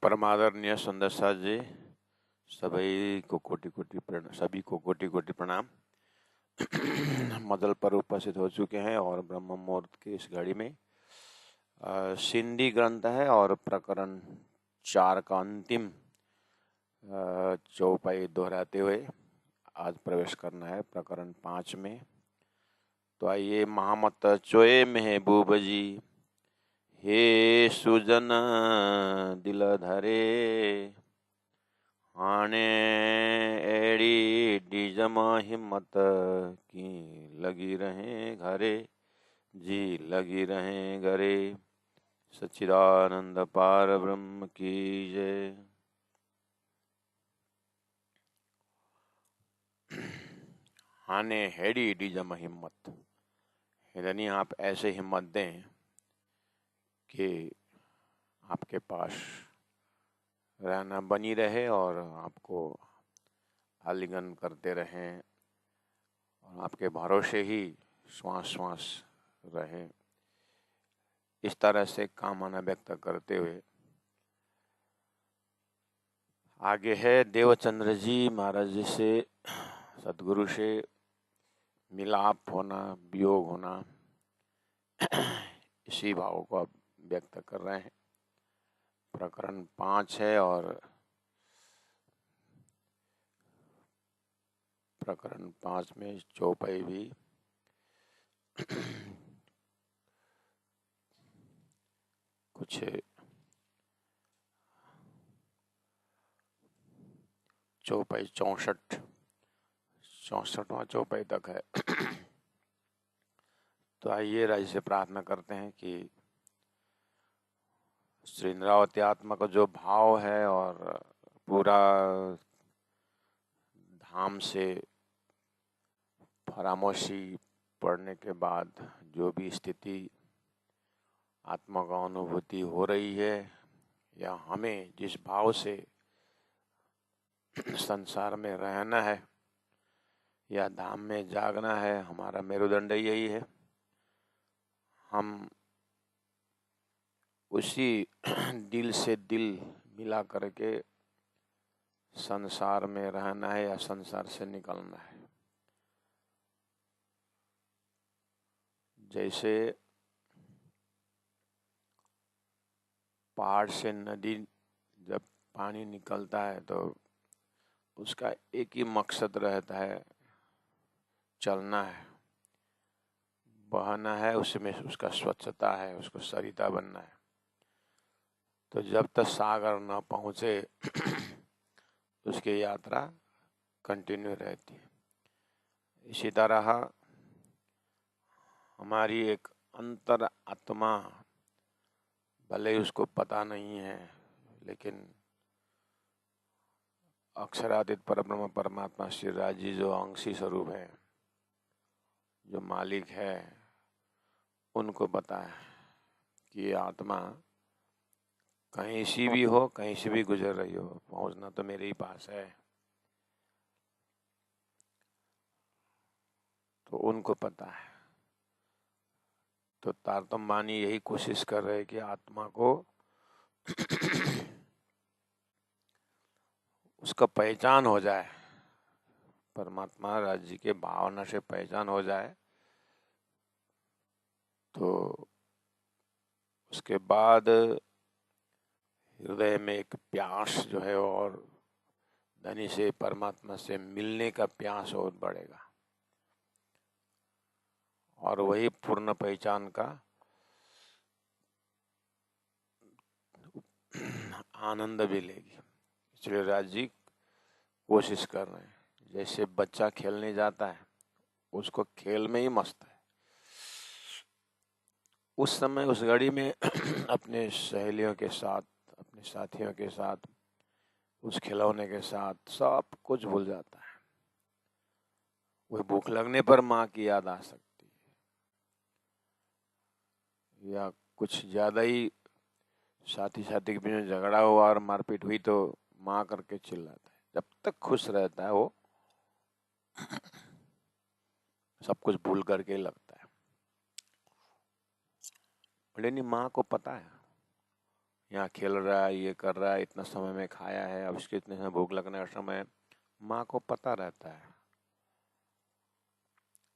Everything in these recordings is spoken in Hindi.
परमादरणीय सुंदर साथ जी, सभी को कोटि कोटि प्रणाम। मदल पर उपस्थित हो चुके हैं और ब्रह्म मुहूर्त की इस घड़ी में सिंधी ग्रंथ है और प्रकरण 4 का अंतिम चौपाई दोहराते हुए आज प्रवेश करना है प्रकरण 5 में। तो आइए, महामत चोए महबूब जी, हे सुजन दिल धरे, हाणे एड़ी डीजम हिम्मत की लगी रहे घरे जी, लगी रहे घरे। सच्चिदानंद पार ब्रह्म की जय। हाने हेड़ी डीजम हिम्मत, यानी आप ऐसे हिम्मत दें कि आपके पास रहना बनी रहे और आपको आलिंगन करते रहें और आपके भरोसे ही श्वास श्वास रहे। इस तरह से कामना व्यक्त करते हुए आगे है देवचंद्र जी महाराज जी से सदगुरु से मिलाप होना, वियोग होना, इसी भाव को अब व्यक्त कर रहे हैं। प्रकरण 5 है और प्रकरण 5 में चौपाई भी कुछ चौपाई 64वां चौपाई तक है। तो आइए राज से प्रार्थना करते हैं कि श्री इंद्रावती आत्मा का जो भाव है और पूरा धाम से फरामोशी पढ़ने के बाद जो भी स्थिति आत्मा का अनुभूति हो रही है या हमें जिस भाव से संसार में रहना है या धाम में जागना है, हमारा मेरुदंड यही है। हम उसी दिल से दिल मिला करके संसार में रहना है या संसार से निकलना है। जैसे पहाड़ से नदी जब पानी निकलता है तो उसका एक ही मकसद रहता है, चलना है, बहना है, उसमें उसका स्वच्छता है, उसको सरिता बनना है। तो जब तक सागर न पहुँचे उसकी यात्रा कंटिन्यू रहती है। इसी तरह हमारी एक अंतर आत्मा, भले ही उसको पता नहीं है, लेकिन अक्षरातीत परब्रह्म परमात्मा श्री राज जी जो अंशी स्वरूप है, जो मालिक है, उनको पता है कि ये आत्मा कहीं सी भी हो, कहीं से भी गुजर रही हो, पहुंचना तो मेरे ही पास है। तो उनको पता है। तो तारतम्य यही कोशिश कर रहे हैं कि आत्मा को उसका पहचान हो जाए, परमात्मा राज्य के भावना से पहचान हो जाए, तो उसके बाद हृदय में एक प्यास जो है और धनी से परमात्मा से मिलने का प्यास और बढ़ेगा और वही पूर्ण पहचान का आनंद भी लेगी। इसलिए राज जी कोशिश कर रहे हैं। जैसे बच्चा खेलने जाता है, उसको खेल में ही मस्त है, उस समय उस घड़ी में अपने सहेलियों के साथ, अपने साथियों के साथ, उस खिलौने के साथ सब कुछ भूल जाता है। वही भूख लगने पर माँ की याद आ सकती है, या कुछ ज्यादा ही साथी के बीच झगड़ा हुआ और मारपीट हुई तो माँ करके चिल्लाता है। जब तक खुश रहता है वो सब कुछ भूल करके लगता है। लेकिन माँ को पता है यहाँ खेल रहा है, ये कर रहा है, इतना समय में खाया है, अब इसके इतने समय भूख लगने का समय, माँ को पता रहता है।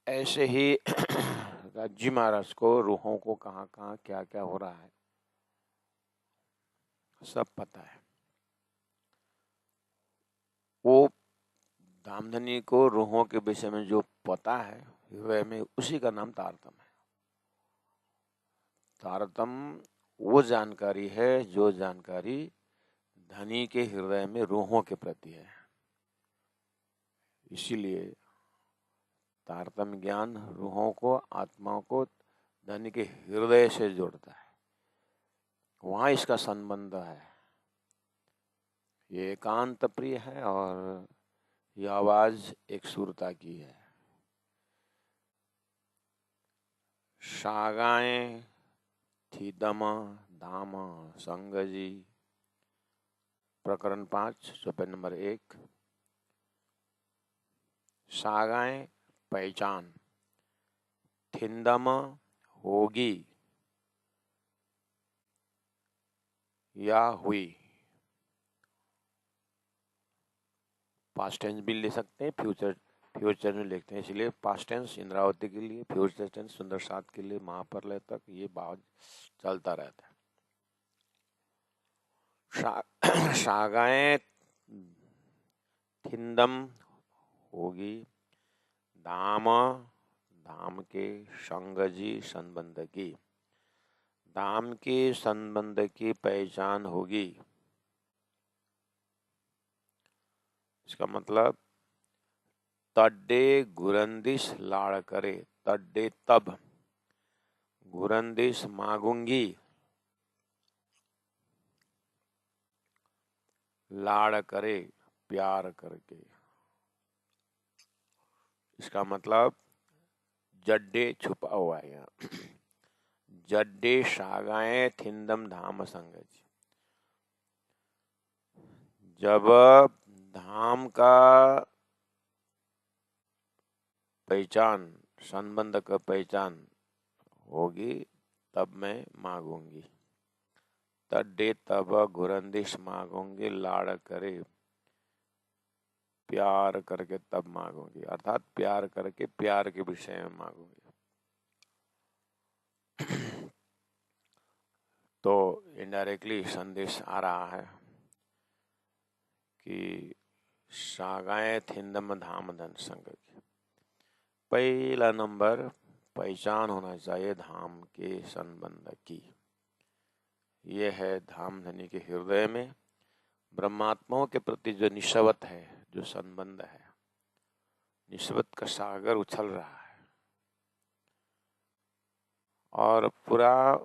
ऐसे ही राजी महाराज को रूहों को कहाँ कहाँ क्या क्या हो रहा है सब पता है। वो धामधनी को रूहों के विषय में जो पता है हृदय में, उसी का नाम तारतम है। तारतम वो जानकारी है जो जानकारी धनी के हृदय में रूहों के प्रति है। इसीलिए तारतम्य ज्ञान रूहों को, आत्माओं को धनी के हृदय से जोड़ता है, वहां इसका संबंध है। ये एकांत प्रिय है और यह आवाज एक सुरता की है। शागाएं थी दम धाम संगजी, प्रकरण 5 चौपाई नंबर 1। शागाएं पहचान, थिंदम होगी या हुई। पास्ट टेंस भी ले सकते हैं, फ्यूचर में लिखते हैं, इसलिए पास्ट टेंस इंद्रावती के लिए, फ्यूचर टेंस सुंदर साथ के लिए, महाप्रलय तक ये बात चलता रहता है। शागाएं थिंदम होगी, धाम धाम के संगजी संबंध की, धाम के संबंध की पहचान होगी। इसका मतलब तड्डे गुरंदिश लाड़ करे, तड्डे तब गुरंदिश मांगूंगी, लाड़ करे प्यार करके। इसका मतलब जड्डे छुपा हुआ है यहाँ। जड्डे शागाएं थिंदम धाम संगज, जब धाम का पहचान, संबंध का पहचान होगी तब मैं मांगूंगी। तड्डे तब गुरंदिश मांगूंगी, लाड़ करे प्यार करके तब मांगूंगी, अर्थात प्यार करके प्यार के विषय में मांगूंगी। तो इनडायरेक्टली संदेश आ रहा है कि शागाएं थिंदम धाम धन संग की। पहला नंबर पहचान होना चाहिए धाम के संबंध की। यह है धाम धनी के हृदय में ब्रह्मात्माओं के प्रति जो निस्वत है, जो संबंध है, निस्वत का सागर उछल रहा है और पूरा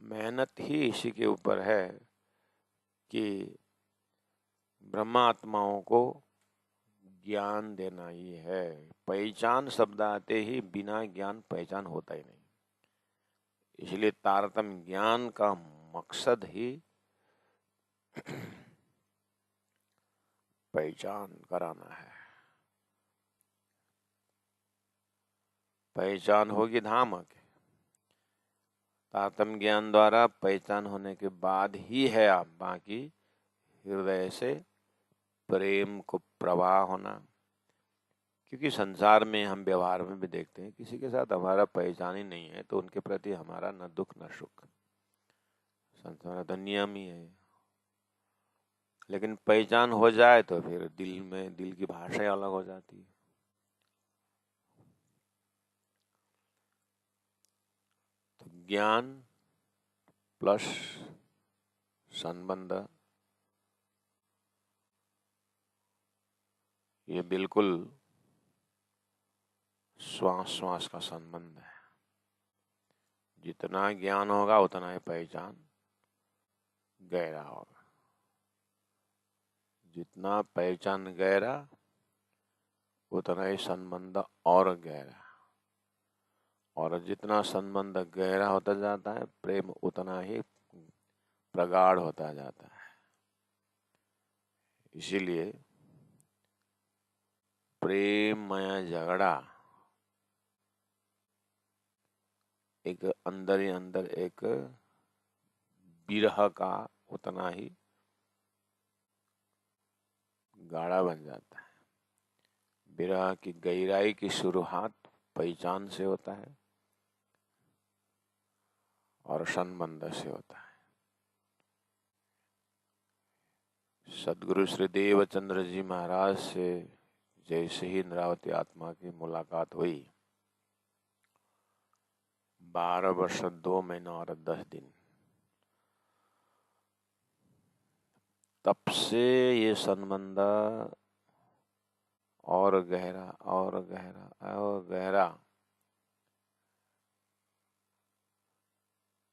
मेहनत ही इसी के ऊपर है कि ब्रह्मात्माओं को ज्ञान देना ही है। पहचान शब्द आते ही बिना ज्ञान पहचान होता ही नहीं, इसलिए तारतम्य ज्ञान का मकसद ही पहचान कराना है। पहचान होगी धाम के, तारतम्य ज्ञान द्वारा पहचान होने के बाद ही है आप बाकी हृदय से प्रेम को प्रवाह होना। क्योंकि संसार में हम व्यवहार में भी देखते हैं, किसी के साथ हमारा पहचान ही नहीं है तो उनके प्रति हमारा न दुख न सुख, संसार तो नियम ही है। लेकिन पहचान हो जाए तो फिर दिल में, दिल की भाषा अलग हो जाती है। तो ज्ञान प्लस संबंध, ये बिल्कुल श्वास श्वास का संबंध है। जितना ज्ञान होगा उतना ही पहचान गहरा होगा, जितना पहचान गहरा उतना ही संबंध और गहरा, और जितना संबंध गहरा होता जाता है प्रेम उतना ही प्रगाढ़ होता जाता है। इसीलिए प्रेममय झगड़ा एक अंदर ही अंदर एक विरह का उतना ही गाढ़ा बन जाता है। विरह की गहराई की शुरुआत पहचान से होता है और संबंध से होता है। सदगुरु श्री देवचंद्र जी महाराज से जैसे ही इंद्रावती आत्मा की मुलाकात हुई, 12 वर्ष 2 महीना और 10 दिन, तब से ये संबंध और गहरा और गहरा और गहरा।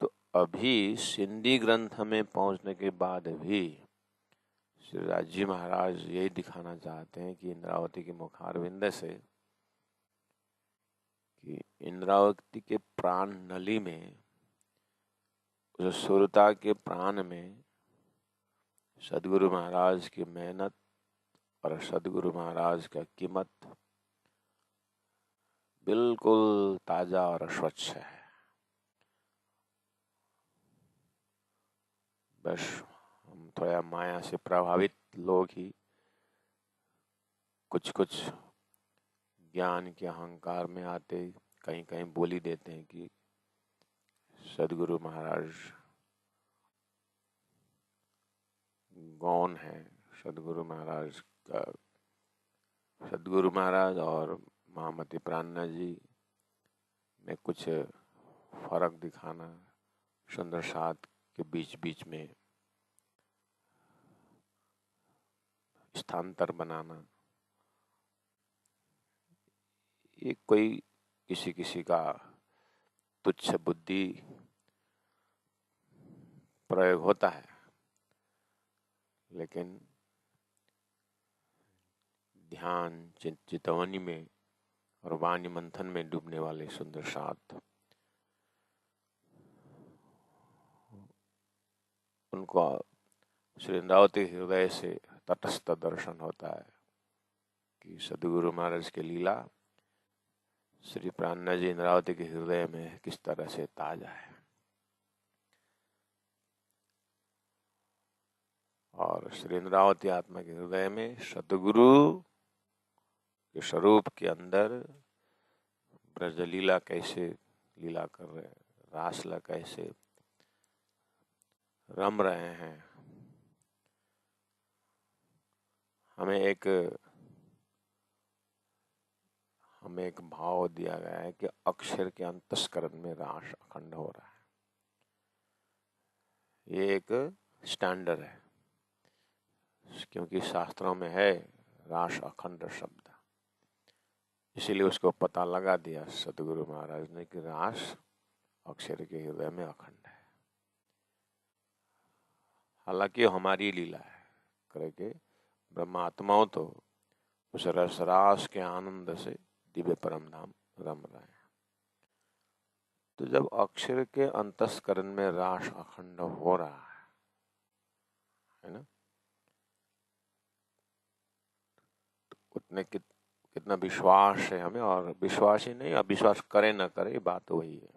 तो अभी सिंधी ग्रंथ में पहुंचने के बाद भी श्री राजी महाराज यही दिखाना चाहते हैं कि इंद्रावती के मुखारविंद से, कि इंद्रावती के प्राण नली में, उस सुरता के प्राण में सदगुरु महाराज की मेहनत और सदगुरु महाराज का कीमत बिल्कुल ताजा और स्वच्छ है। बस हम थोड़ा माया से प्रभावित लोग ही कुछ कुछ ज्ञान के अहंकार में आते कहीं कहीं बोली देते हैं कि सदगुरु महाराज गौन है, सदगुरु महाराज और महामती प्राणना जी में कुछ फर्क दिखाना, सुंदर साथ के बीच बीच में स्थानांतर बनाना, ये कोई किसी किसी का तुच्छ बुद्धि प्रयोग होता है। लेकिन ध्यान चितवनी में और वाणी मंथन में डूबने वाले सुंदर साथ, उनको श्री इंद्रावती हृदय से तटस्थ दर्शन होता है कि सदगुरु महाराज की लीला श्री प्राणनाथ जी इंद्रावती के हृदय में किस तरह से ताजा है। और श्री इंद्रावती आत्मा के हृदय में सदगुरु के स्वरूप के अंदर ब्रजलीला कैसे लीला कर रहे हैं, रासला कैसे रम रहे हैं। हमें एक भाव दिया गया है कि अक्षर के अंतस्करण में रास अखंड हो रहा है। ये एक स्टैंडर्ड है, क्योंकि शास्त्रों में है रास अखंड शब्द, इसीलिए उसको पता लगा दिया सदगुरु महाराज ने कि रास अक्षर के हृदय में अखंड है। हालांकि हमारी लीला है करके ब्रह्मात्माओं तो उस रसरास के आनंद से दिव्य परम धाम रम रहे हैं। तो जब अक्षर के अंतस्करण में रास अखंड हो रहा है ना, तो उतने कितना विश्वास है हमें, और विश्वास ही नहीं, अविश्वास करे न करे, बात वही है।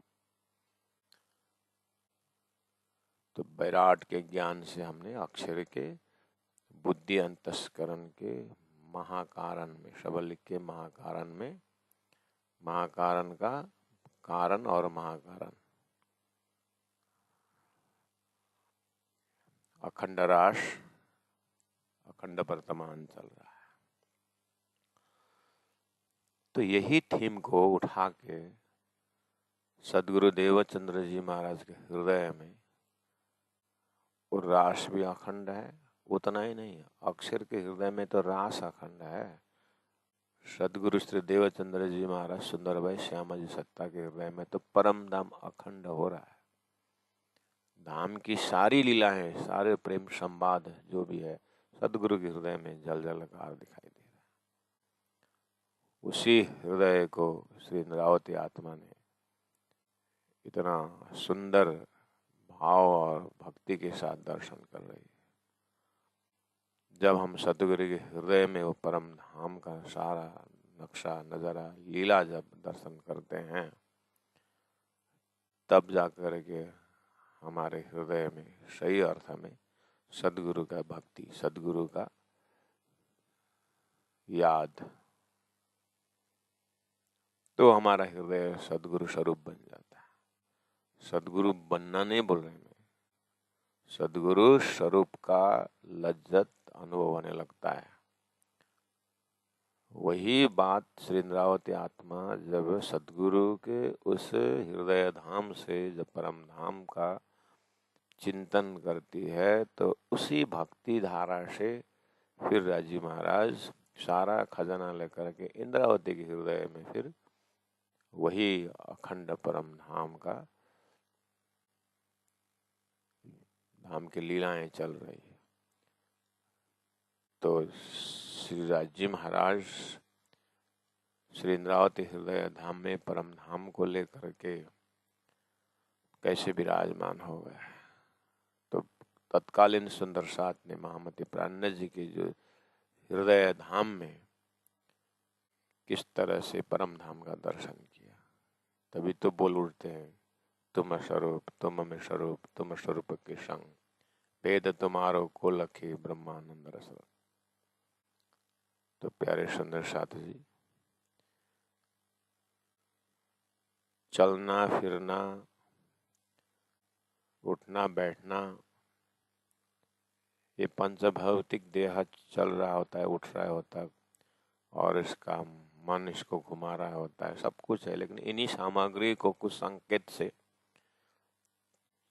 तो वैराट के ज्ञान से हमने अक्षर के बुद्धि अंतस्करण के महाकारण में, शब्द लिख के महाकारण में, महाकारण का कारण और महाकारण, अखंड रास, अखंड वर्तमान चल रहा है। तो यही थीम को उठा के सदगुरु देवचंद्र जी महाराज के हृदय में, और रास भी अखंड है, उतना ही नहीं, अक्षर के हृदय में तो रास अखंड है। सदगुरु श्री देवचंद्र जी महाराज सुंदर भाई श्यामा जी सत्ता के हृदय में तो परम धाम अखंड हो रहा है। धाम की सारी लीलाएं, सारे प्रेम संवाद जो भी है, सदगुरु के हृदय में जल जलकार दिखाई दे रहा है। उसी हृदय को श्री इंद्रावती आत्मा ने इतना सुंदर भाव और भक्ति के साथ दर्शन कर रही है। जब हम सतगुरु के हृदय में वो परम धाम का सारा नक्शा नजारा लीला जब दर्शन करते हैं, तब जाकर के हमारे हृदय में सही अर्थ में सदगुरु का भक्ति, सदगुरु का याद, तो हमारा हृदय सदगुरु स्वरूप बन जाता है। सदगुरु बनना नहीं बोल रहे मैं, सदगुरु स्वरूप का लज्जत अनुभव होने लगता है। वही बात श्री इंद्रावती आत्मा जब सदगुरु के उस हृदय धाम से जब परम धाम का चिंतन करती है, तो उसी भक्ति धारा से फिर राजी महाराज सारा खजाना लेकर के इंद्रावती के हृदय में फिर वही अखंड परम धाम का धाम की लीलाएं चल रही है। तो श्री राजी महाराज श्री इंद्रावती हृदय धाम में परम धाम को लेकर के कैसे विराजमान हो गए। तो तत्कालीन सुंदर साथ ने महामती प्राणनाथ जी के जो हृदय धाम में किस तरह से परम धाम का दर्शन किया, तभी तो बोल उठते हैं, तुम स्वरूप तुम में स्वरूप तुम स्वरूप के संग, वेद तुम्हारो को लखे ब्रह्मानंद रस। तो प्यारे सुंदर साथ जी, चलना फिरना उठना बैठना, ये पंचभौतिक देह चल रहा होता है, उठ रहा होता है, और इसका मन इसको घुमा रहा होता है, सब कुछ है। लेकिन इन्हीं सामग्री को कुछ संकेत से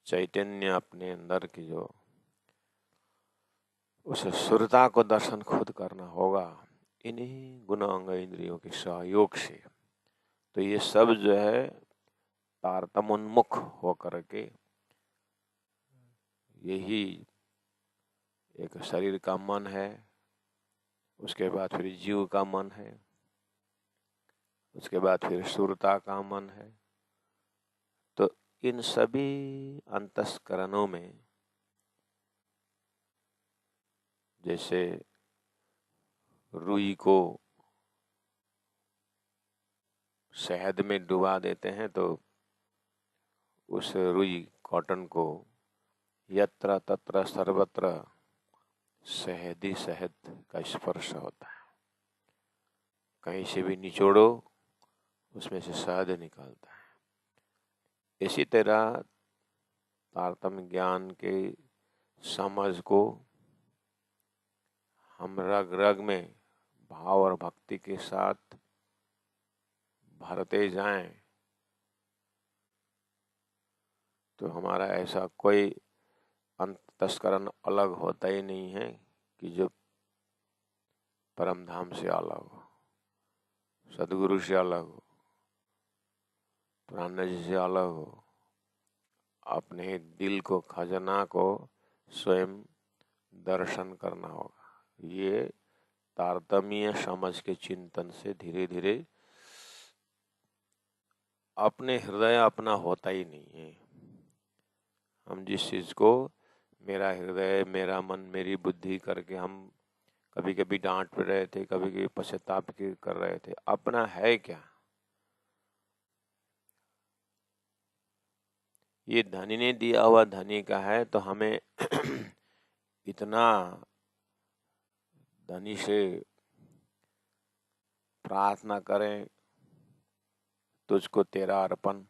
चैतन्य अपने अंदर की जो उस सुरता को दर्शन खुद करना होगा, इन्हीं गुण अंग इंद्रियों के सहयोग से। तो ये सब जो है तारतमोन्मुख होकर के यही एक शरीर का मन है, उसके बाद फिर जीव का मन है, उसके बाद फिर सुरता का मन है। तो इन सभी अंतस्करणों में जैसे रुई को शहद में डुबा देते हैं, तो उस रुई कॉटन को यत्र तत्र सर्वत्र शहद ही शहद का स्पर्श होता है, कहीं से भी निचोड़ो उसमें से शहद निकलता है। इसी तरह तारतम्य ज्ञान के समझ को हम रग रग में भाव और भक्ति के साथ भरते जाएं, तो हमारा ऐसा कोई अंतस्करण अलग होता ही नहीं है कि जो परम धाम से अलग हो, सदगुरु से अलग हो, प्राणनाथ जी से अलग हो। अपने दिल को खजाना को स्वयं दर्शन करना होगा। ये तारतम्य समझ के चिंतन से धीरे धीरे अपने हृदय अपना होता ही नहीं है। हम जिस चीज को मेरा हृदय मेरा मन मेरी बुद्धि करके हम कभी कभी डांट रहे थे, कभी कभी पश्चाताप कर रहे थे, अपना है क्या? ये धनी ने दिया हुआ धनी का है, तो हमें इतना धनी से प्रार्थना करें, तुझको तेरा अर्पण।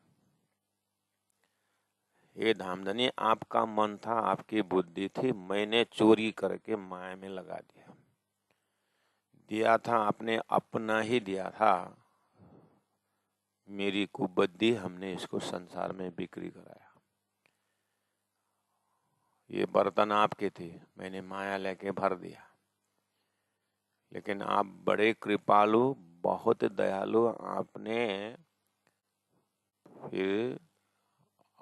ये धामधनी आपका मन था, आपकी बुद्धि थी, मैंने चोरी करके माया में लगा दिया। दिया था आपने अपना ही दिया था, मेरी कुबुद्धि हमने इसको संसार में बिक्री कराया। ये बर्तन आपके थे, मैंने माया लेके भर दिया। लेकिन आप बड़े कृपालु, बहुत दयालु, आपने फिर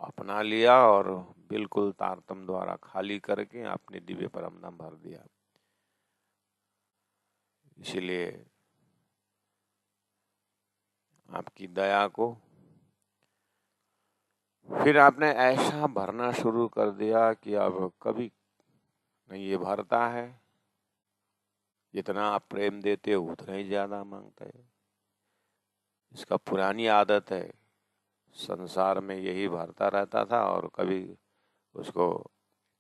अपना लिया और बिल्कुल तारतम द्वारा खाली करके आपने दिव्य परमधाम भर दिया। इसलिए आपकी दया को फिर आपने ऐसा भरना शुरू कर दिया कि अब कभी नहीं ये भरता है, जितना आप प्रेम देते हो उतना ही ज्यादा मांगता है। इसका पुरानी आदत है, संसार में यही भरता रहता था और कभी उसको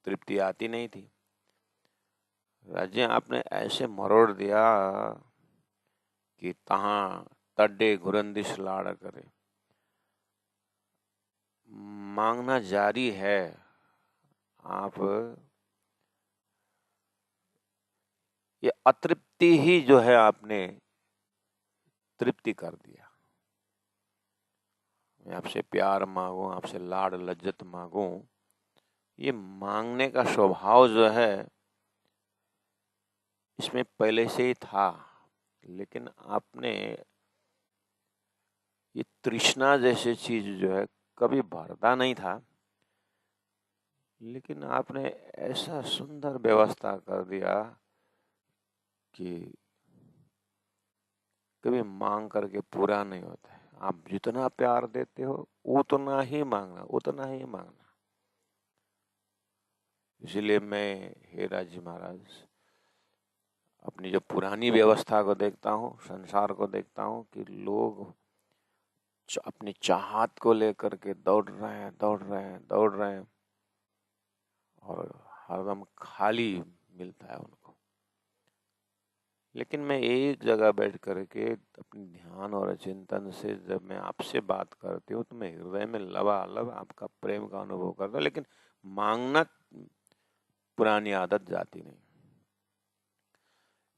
तृप्ति आती नहीं थी। राज्य आपने ऐसे मरोड़ दिया कि तहां तड्डे घुरंदिश लाड़ करे। मांगना जारी है, आप ये अतृप्ति ही जो है आपने तृप्ति कर दिया। मैं आपसे प्यार मांगू, आपसे लाड़ लज्जत मांगू, ये मांगने का स्वभाव जो है इसमें पहले से ही था, लेकिन आपने ये तृष्णा जैसी चीज जो है कभी भरता नहीं था, लेकिन आपने ऐसा सुंदर व्यवस्था कर दिया कि कभी मांग करके पूरा नहीं होता है। आप जितना प्यार देते हो उतना ही मांगना, उतना ही मांगना। इसलिए मैं, हे राजी महाराज, अपनी जो पुरानी व्यवस्था को देखता हूँ, संसार को देखता हूँ कि लोग अपनी चाहत को लेकर के दौड़ रहे हैं, दौड़ रहे हैं, दौड़ रहे हैं, और हरदम खाली मिलता है उनको। लेकिन मैं एक जगह बैठ करके अपने ध्यान और चिंतन से जब मैं आपसे बात करती हूँ तो मैं हृदय में लबालब आपका प्रेम का अनुभव करता हूँ, लेकिन मांगना पुरानी आदत जाती नहीं।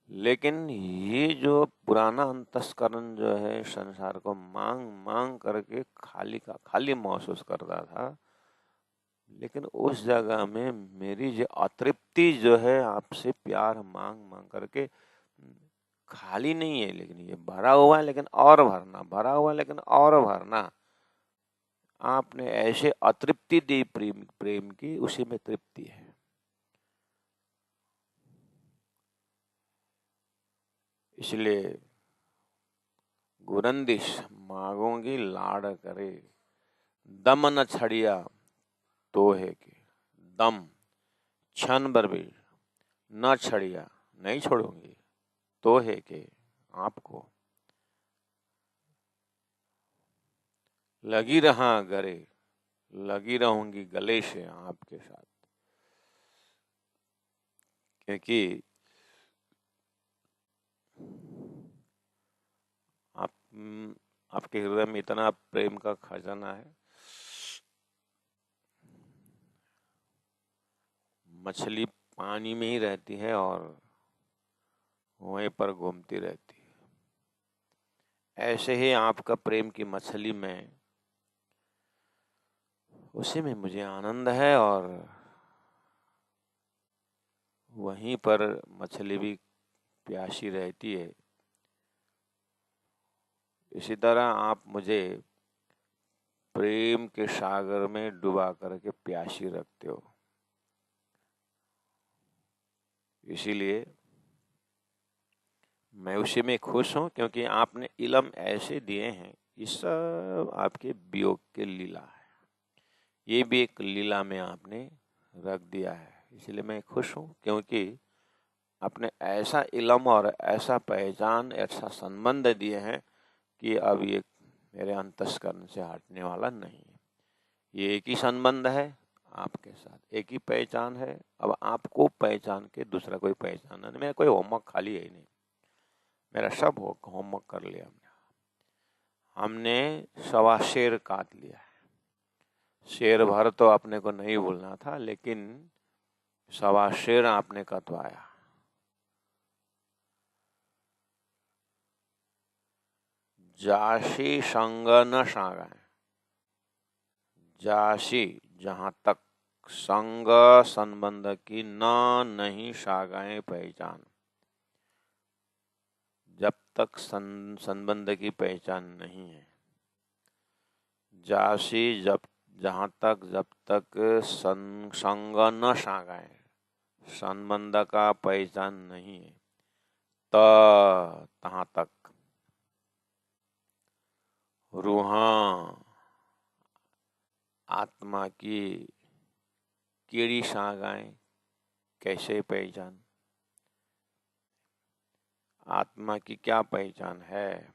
लेकिन ये जो पुराना अंतस्करण जो है संसार को मांग मांग करके खाली का खाली महसूस करता था, लेकिन उस जगह में मेरी जो अतृप्ति जो है आपसे प्यार मांग मांग करके खाली नहीं है, लेकिन ये भरा हुआ है, लेकिन और भरना, भरा हुआ है लेकिन और भरना। आपने ऐसे अतृप्ति दी प्रेम प्रेम की, उसी में तृप्ति है। इसलिए गुरंदिश मांगोगी लाड़ करे, दम न छड़िया तो है के। दम क्षण भर भी न छड़िया, नहीं छोड़ूंगी, तो है के आपको। लगी रहा गले, लगी रहूंगी गले से आपके साथ, क्योंकि आप आपके हृदय में इतना प्रेम का खजाना है। मछली पानी में ही रहती है और वहीं पर घूमती रहती है। ऐसे ही आपका प्रेम की मछली में, उसी में मुझे आनंद है, और वहीं पर मछली भी प्यासी रहती है। इसी तरह आप मुझे प्रेम के सागर में डुबा करके प्यासी रखते हो। इसीलिए मैं उसी में खुश हूं, क्योंकि आपने इलम ऐसे दिए हैं, ये सब आपके वियोग के लीला है। ये भी एक लीला में आपने रख दिया है। इसलिए मैं खुश हूं, क्योंकि आपने ऐसा इलम और ऐसा पहचान, ऐसा संबंध दिए हैं कि अब ये मेरे अंतस्करण से हटने वाला नहीं है। ये एक ही संबंध है आपके साथ, एक ही पहचान है। अब आपको पहचान के दूसरा कोई पहचाना नहीं। मेरा कोई होमवर्क खाली है ही नहीं, मेरा सब होमवर्क कर लिया हमने। 1.25 शेर काट लिया है। शेर भर तो अपने को नहीं बोलना था, लेकिन 1.25 शेर आपने कटवाया। जाशी संग न सागाए, जाशी जहां तक संग संबंध की न नहीं सागाए पहचान। जब तक संबंध की पहचान नहीं है, जासी जहां तक जब तक संग न सागाए, संबंध का पहचान नहीं है, तहां तक रूहा आत्मा की केड़ी सागाए, कैसे पहचान। आत्मा की क्या पहचान है?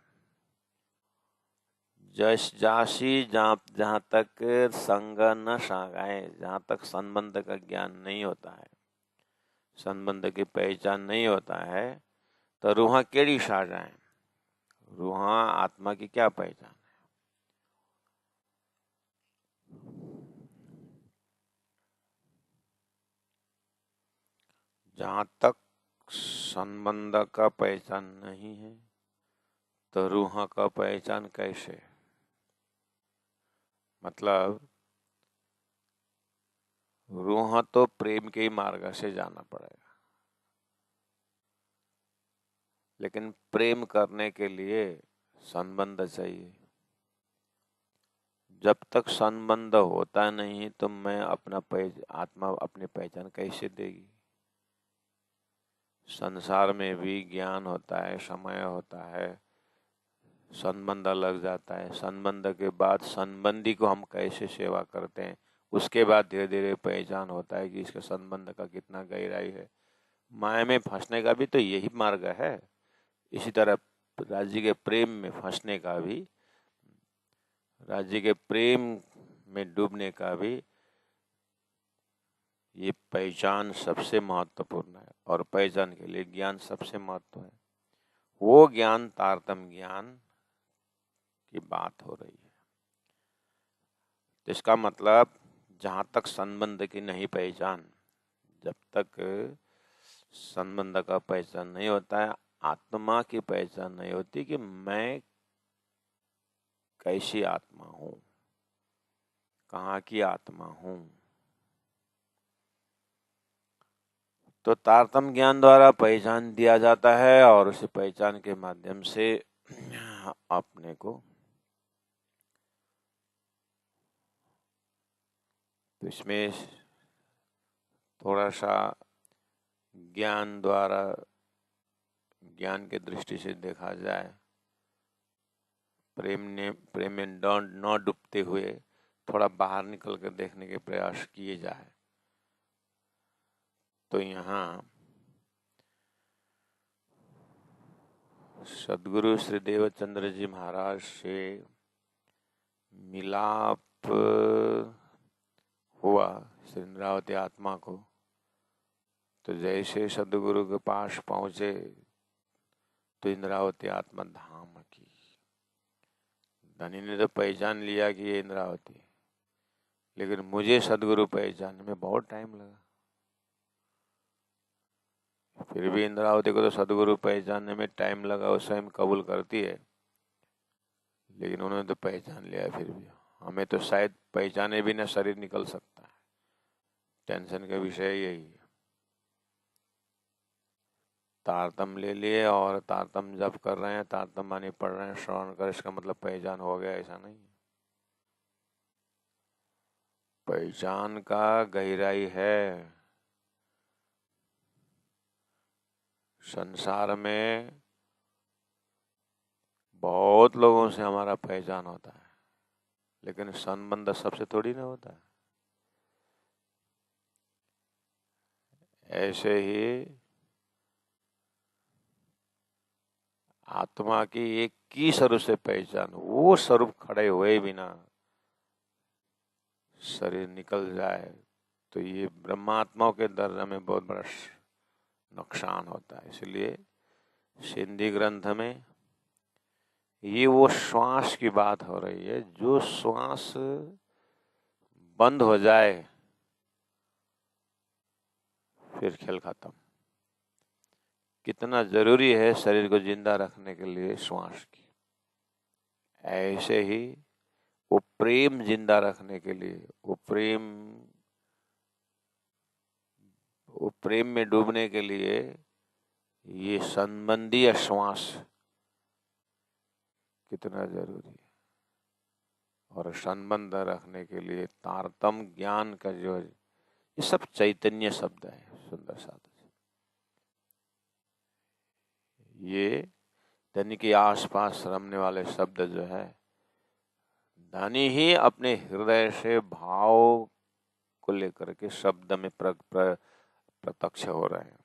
जासी जहां तक संग न सागाए, जहां तक संबंध का ज्ञान नहीं होता है, संबंध की पहचान नहीं होता है तो रूहां केड़ी छा जाए। रूहां आत्मा की क्या पहचान। जहां तक संबंध का पहचान नहीं है तो रूह का पहचान कैसे। मतलब रूह तो प्रेम के ही मार्ग से जाना पड़ेगा, लेकिन प्रेम करने के लिए संबंध चाहिए। जब तक संबंध होता नहीं तो मैं आत्मा अपनी पहचान कैसे देगी। संसार में भी ज्ञान होता है, समय होता है, संबंध लग जाता है। संबंध के बाद संबंधी को हम कैसे सेवा करते हैं, उसके बाद धीरे धीरे पहचान होता है कि इसके संबंध का कितना गहराई है। माया में फंसने का भी तो यही मार्ग है। इसी तरह राज्य के प्रेम में फंसने का भी, राज्य के प्रेम में डूबने का भी ये पहचान सबसे महत्वपूर्ण है। और पहचान के लिए ज्ञान सबसे महत्व है। वो ज्ञान तारतम्य ज्ञान की बात हो रही है। इसका मतलब जहां तक संबंध की नहीं पहचान, जब तक संबंध का पहचान नहीं होता है, आत्मा की पहचान नहीं होती कि मैं कैसी आत्मा हूं, कहाँ की आत्मा हूं। तो तारतम्य ज्ञान द्वारा पहचान दिया जाता है और उसी पहचान के माध्यम से अपने को, तो इसमें थोड़ा सा ज्ञान द्वारा, ज्ञान के दृष्टि से देखा जाए, प्रेम में न डूबते हुए थोड़ा बाहर निकल कर देखने के प्रयास किए जाए तो यहाँ सदगुरु श्री देवचंद्र जी महाराज से मिलाप हुआ श्री इंद्रावती आत्मा को। तो जैसे सदगुरु के पास पहुंचे तो इंद्रावती आत्मा धाम की। धनी ने तो पहचान लिया कि ये इंद्रावती, लेकिन मुझे सदगुरु पहचानने में बहुत टाइम लगा। फिर भी इंद्रावती को तो सदगुरु पहचानने में टाइम लगा, वो स्वयं कबूल करती है, लेकिन उन्होंने तो पहचान लिया। फिर भी हमें तो शायद पहचाने भी ना शरीर निकल सकता है। टेंशन का विषय यही है। तारतम ले लिए और तारतम जब कर रहे हैं, तारतम मानी पढ़ रहे हैं, श्रवण कर, इसका मतलब पहचान हो गया, ऐसा नहीं। पहचान का गहराई है। संसार में बहुत लोगों से हमारा पहचान होता है, लेकिन संबंध सबसे थोड़ी ना होता है। ऐसे ही आत्मा की एक ही स्वरूप से पहचान, वो स्वरूप खड़े हुए बिना शरीर निकल जाए तो ये ब्रह्मात्माओं के दर्जा में बहुत बड़ा नुकसान होता है। इसलिए सिंधी ग्रंथ में ये वो श्वास की बात हो रही है। जो श्वास बंद हो जाए फिर खेल खत्म। कितना जरूरी है शरीर को जिंदा रखने के लिए श्वास की, ऐसे ही वो प्रेम जिंदा रखने के लिए, वो प्रेम में डूबने के लिए ये संबंधी श्वास कितना जरूरी है। और संबंध रखने के लिए तारतम ज्ञान का जो, ये सब चैतन्य शब्द है। सुंदर साधु ये धनी के आसपास रमने वाले शब्द जो है, धनी ही अपने हृदय से भाव को लेकर के शब्द में प्रत्यक्ष हो रहे हैं।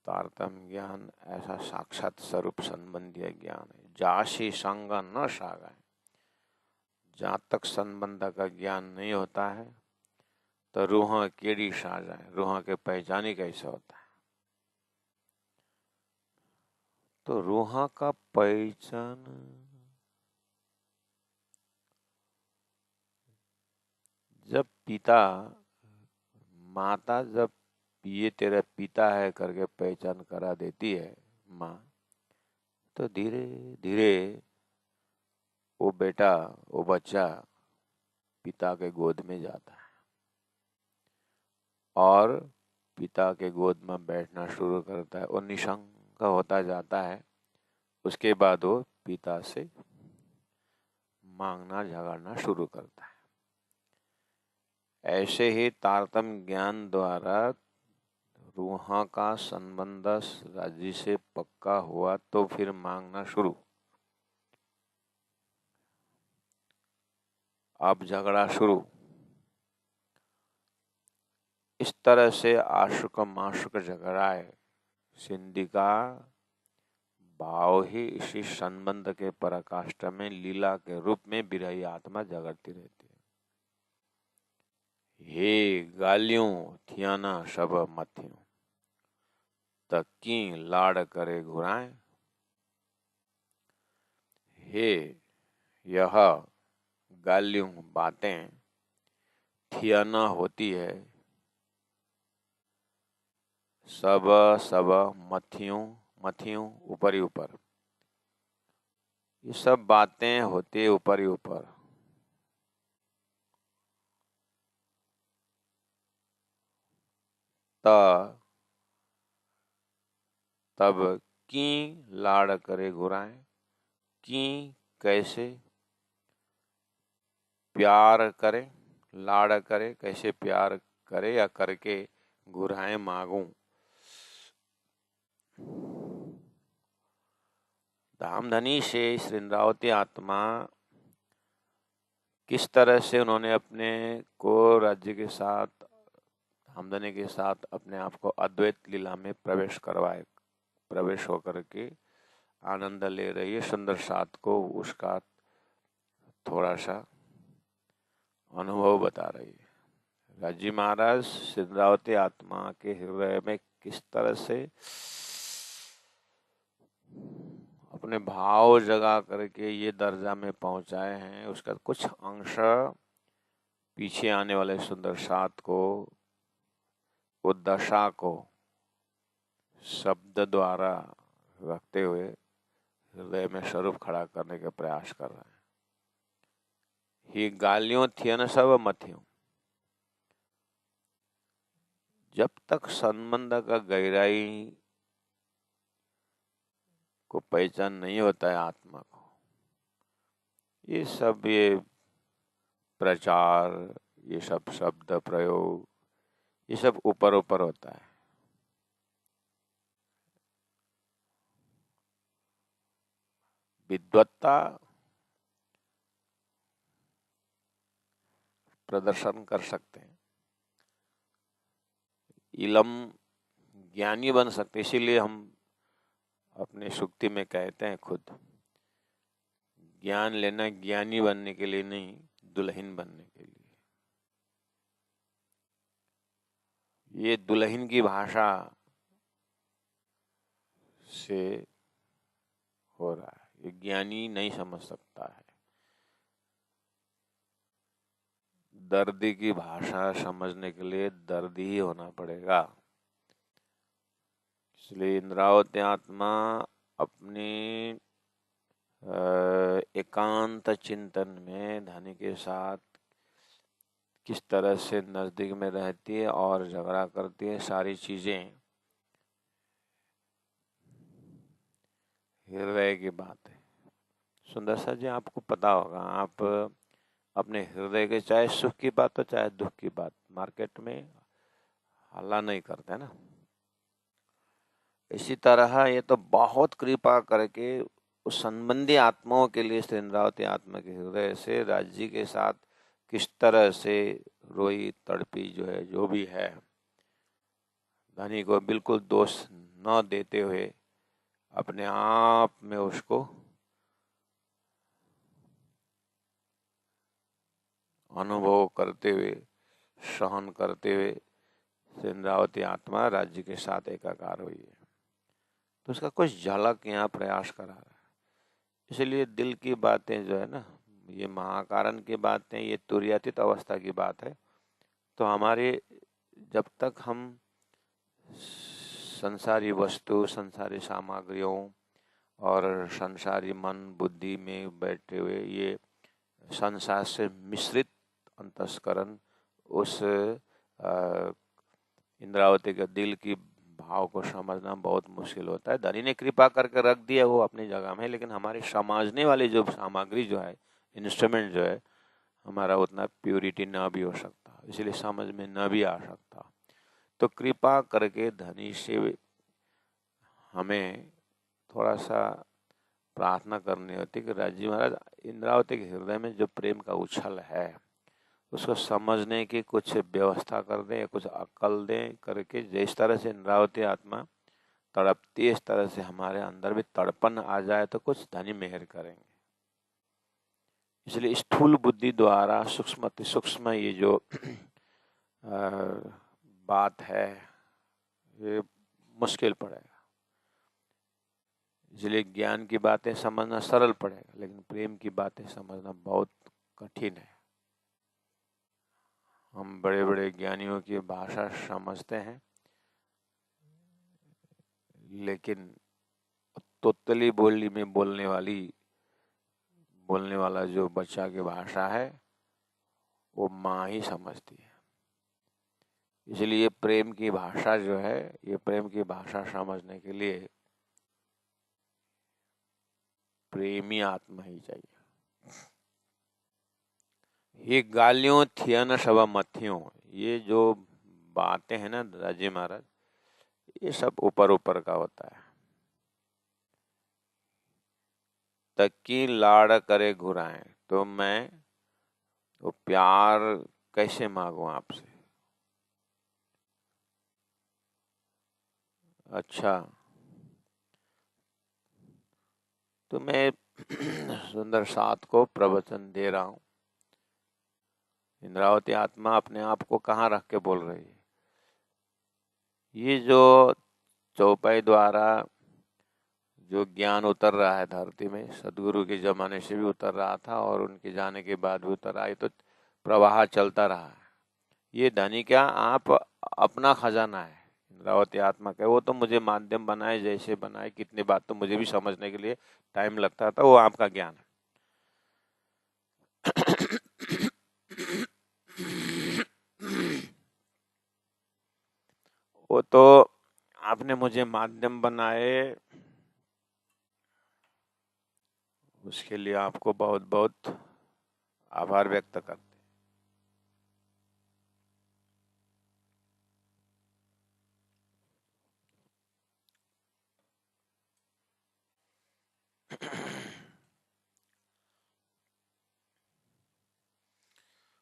तारतम्य ज्ञान ऐसा साक्षात स्वरूप संबंधी ज्ञान है। जाशी संग न सागा। जहाँ तक संबंध का ज्ञान नहीं होता है तो रूह केड़ी साजाए, रूह के पहचानी कैसे होता है। तो रूह का पहचान जब पिता माता जब ये तेरा पिता है करके पहचान करा देती है माँ, तो धीरे धीरे वो बेटा, वो बच्चा पिता के गोद में जाता है और पिता के गोद में बैठना शुरू करता है और निशंक होता जाता है। उसके बाद वो पिता से मांगना झगड़ना शुरू करता है। ऐसे ही तारतम्य ज्ञान द्वारा रूह का संबंध राज्य से पक्का हुआ तो फिर मांगना शुरू। अब झगड़ा शुरू। इस तरह से आशुक माशुक झगड़ाए सिंधिका भाव ही इसी संबंध के पराकाष्ठा में लीला के रूप में बिरही आत्मा झगड़ती रहती है। हे गालियों थियाना सब मथियों तकी लाड़ करे घुराए। हे यह गालियों बातें थियाना होती है, सब सब मथियों मथियों ऊपर ही ऊपर, ये सब बातें होती है ऊपर ही ऊपर। तब की लाड़ करे घुराए, की कैसे प्यार करे, लाड़ करे कैसे प्यार करे या करके घुराए मांगू। धामधनी से श्रृंगावती आत्मा किस तरह से उन्होंने अपने को राज्य के साथ, धामधनी के साथ अपने आप को अद्वैत लीला में प्रवेश करवाए, प्रवेश होकर के आनंद ले रही है। सुंदर साथ को उसका थोड़ा सा अनुभव बता रही है। राजी महाराज श्रृंगावती आत्मा के हृदय में किस तरह से अपने भाव जगा करके ये दर्जा में पहुंचाए हैं, उसका कुछ अंश पीछे आने वाले सुंदर साथ को, वो दशा को शब्द द्वारा रखते हुए हृदय में स्वरूप खड़ा करने का प्रयास कर रहे हैं। ही गालियों थियन सब मथियों, जब तक संबंध का गहराई को पहचान नहीं होता है आत्मा को, ये सब ये प्रचार, ये सब शब्द प्रयोग, ये सब ऊपर ऊपर होता है। विद्वत्ता प्रदर्शन कर सकते हैं, इलम ज्ञानी बन सकते, इसीलिए हम अपने सुक्ति में कहते हैं खुद, ज्ञान लेना ज्ञानी बनने के लिए नहीं, दुल्हन बनने के लिए। ये दुल्हन की भाषा से हो रहा है, ये ज्ञानी नहीं समझ सकता है। दर्दी की भाषा समझने के लिए दर्दी ही होना पड़ेगा। इसलिए इंद्रावती आत्मा अपनी एकांत चिंतन में धनी के साथ किस तरह से नजदीक में रहती है और झगड़ा करती है, सारी चीजें हृदय की बात है। सुंदर सा जी, आपको पता होगा, आप अपने हृदय के चाहे सुख की बात हो चाहे दुख की बात मार्केट में हल्ला नहीं करते ना। इसी तरह ये तो बहुत कृपा करके उस संबंधी आत्माओं के लिए इंद्रावती आत्मा के हृदय से राज्य के साथ किस तरह से रोई तड़पी जो है, जो भी है, धनी को बिल्कुल दोष न देते हुए अपने आप में उसको अनुभव करते हुए सहन करते हुए इंद्रावती आत्मा राज्य के साथ एकाकार हुई है। तो उसका कुछ झलक यहाँ प्रयास करा रहा है। इसलिए दिल की बातें जो है ना, ये महाकारण की बातें, ये तुर्यातीत अवस्था की बात है। तो हमारे जब तक हम संसारी वस्तु, संसारी सामग्रियों और संसारी मन बुद्धि में बैठे हुए ये संसार से मिश्रित अंतस्करण उस इंद्रावती के दिल की भाव को समझना बहुत मुश्किल होता है। धनी ने कृपा करके रख दिया वो अपनी जगह में, लेकिन हमारी समझने वाली जो सामग्री जो है, इंस्ट्रूमेंट जो है, हमारा उतना प्योरिटी न भी हो सकता, इसलिए समझ में न भी आ सकता। तो कृपा करके धनी से हमें थोड़ा सा प्रार्थना करनी होती कि राजी महाराज, इंद्रावती के हृदय में जो प्रेम का उछल है उसको समझने की कुछ व्यवस्था कर दें या कुछ अक्ल दें करके, जिस तरह से इंद्रावती आत्मा तड़पती है इस तरह से हमारे अंदर भी तड़पन आ जाए तो कुछ धनी मेहर करेंगे। इसलिए स्थूल बुद्धि द्वारा सूक्ष्म अति सूक्ष्म ये जो बात है ये मुश्किल पड़ेगा। इसलिए ज्ञान की बातें समझना सरल पड़ेगा, लेकिन प्रेम की बातें समझना बहुत कठिन है। हम बड़े बड़े ज्ञानियों की भाषा समझते हैं, लेकिन तोतली बोली में बोलने वाला जो बच्चा की भाषा है वो माँ ही समझती है। इसलिए प्रेम की भाषा जो है, ये प्रेम की भाषा समझने के लिए प्रेमी आत्मा ही चाहिए। ये गालियों थियन सब मथियों, ये जो बातें हैं ना राजी महाराज, ये सब ऊपर ऊपर का होता है। तकी लाड़ करे घुराएं, तो मैं वो प्यार कैसे मांगू आपसे? अच्छा, तो मैं सुंदर साथ को प्रवचन दे रहा हूं। इंद्रावती आत्मा अपने आप को कहाँ रख के बोल रही है? ये जो चौपाई द्वारा जो ज्ञान उतर रहा है धरती में, सदगुरु के जमाने से भी उतर रहा था और उनके जाने के बाद भी उतर रहा है, तो प्रवाह चलता रहा है। ये धनी क्या आप अपना खजाना है इंद्रावती आत्मा का, वो तो मुझे माध्यम बनाए, जैसे बनाए, कितनी बात तो मुझे भी समझने के लिए टाइम लगता था, वो आपका ज्ञान है। वो तो आपने मुझे माध्यम बनाए, उसके लिए आपको बहुत बहुत आभार व्यक्त करते।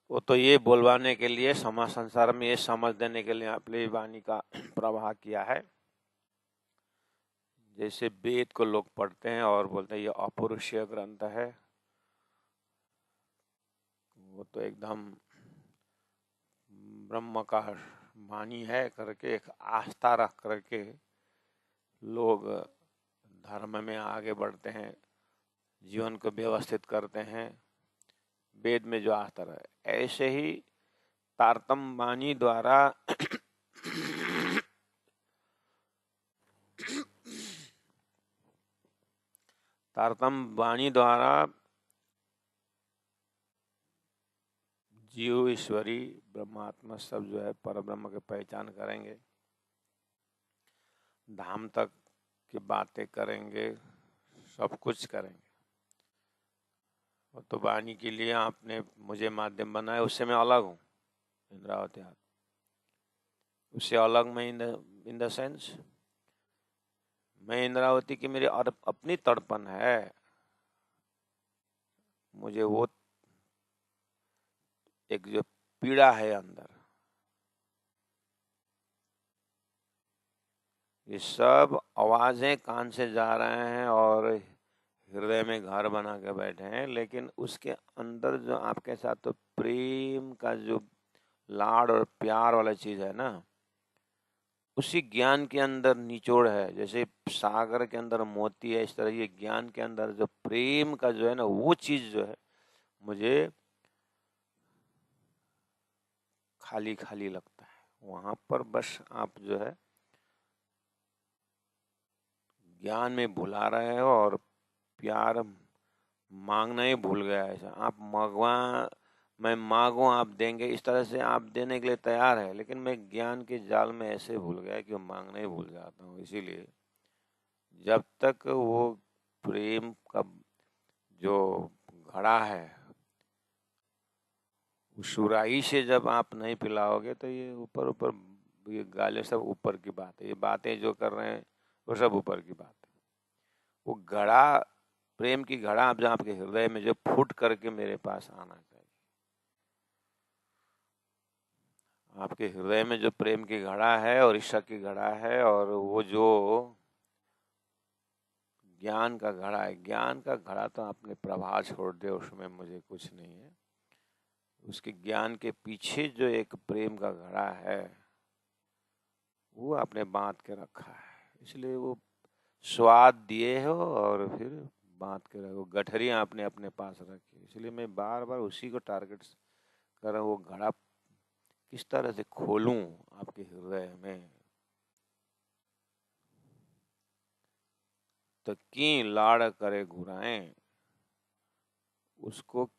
वो तो ये बोलवाने के लिए, समाज संसार में ये समझ देने के लिए आपने वाणी का प्रवाह किया है। जैसे वेद को लोग पढ़ते हैं और बोलते हैं ये अपौरुषीय ग्रंथ है, वो तो एकदम ब्रह्म का वाणी है करके एक आस्था रख करके लोग धर्म में आगे बढ़ते हैं, जीवन को व्यवस्थित करते हैं वेद में जो आस्था है। ऐसे ही तारतम वाणी द्वारा तारतम वाणी द्वारा जीव ईश्वरी ब्रह्मात्मा सब जो है परब्रह्म की पहचान करेंगे, धाम तक की बातें करेंगे, सब कुछ करेंगे। तो वाणी के लिए आपने मुझे माध्यम बनाया, उससे मैं अलग हूँ इंद्रावती आत्मा, उससे अलग मैं इन द सेंस मैं इंद्रावती की मेरी अपनी तड़पन है, मुझे वो एक जो पीड़ा है अंदर, ये सब आवाजें कान से जा रहे हैं और हृदय में घर बना के बैठे हैं, लेकिन उसके अंदर जो आपके साथ तो प्रेम का जो लाड़ और प्यार वाला चीज है ना, उसी ज्ञान के अंदर निचोड़ है। जैसे सागर के अंदर मोती है, इस तरह ये ज्ञान के अंदर जो प्रेम का जो है ना, वो चीज जो है मुझे खाली खाली लगता है। वहां पर बस आप जो है ज्ञान में भुला रहे हो और प्यार मांगना ही भूल गया। ऐसा आप मैं मांगू आप देंगे, इस तरह से आप देने के लिए तैयार है, लेकिन मैं ज्ञान के जाल में ऐसे भूल गया कि वो मांगना ही भूल जाता हूँ। इसीलिए जब तक वो प्रेम का जो घड़ा है, सुराही से जब आप नहीं पिलाओगे तो ये ऊपर ऊपर, ये गाले सब ऊपर की बात है, ये बातें जो कर रहे हैं वो सब ऊपर की बात है। वो घड़ा, प्रेम की घड़ा आप जब आपके हृदय में जो फूट करके मेरे पास आना चाहिए। आपके हृदय में जो प्रेम की घड़ा है और ईर्ष्या की घड़ा है, और वो जो ज्ञान का घड़ा है, ज्ञान का घड़ा तो आपने प्रभा छोड़ दे, उसमें मुझे कुछ नहीं है। उसके ज्ञान के पीछे जो एक प्रेम का घड़ा है वो आपने बांध के रखा है। इसलिए वो स्वाद दिए हो और फिर बांध के रखो, गठरियां आपने अपने पास रखी। इसलिए मैं बार बार उसी को टारगेट कर रहा हूँ, वो घड़ा किस तरह से खोलूं आपके हृदय में। तो की लाड़ करे घुराएं, उसको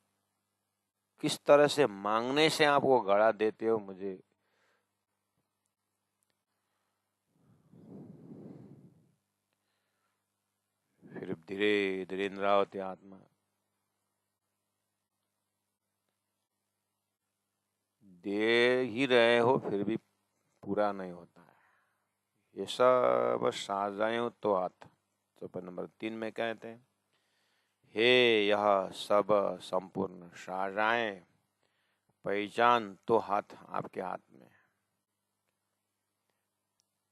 किस तरह से मांगने से आप वो घड़ा देते हो मुझे फिर धीरे धीरे इंद्रावती आत्मा दे ही रहे हो, फिर भी पूरा नहीं होता है। ये सब साजाएं तो हाथ, तो नंबर 3 में कहते हैं, हे यह सब संपूर्ण साजाएं, पहचान तो हाथ आपके हाथ में।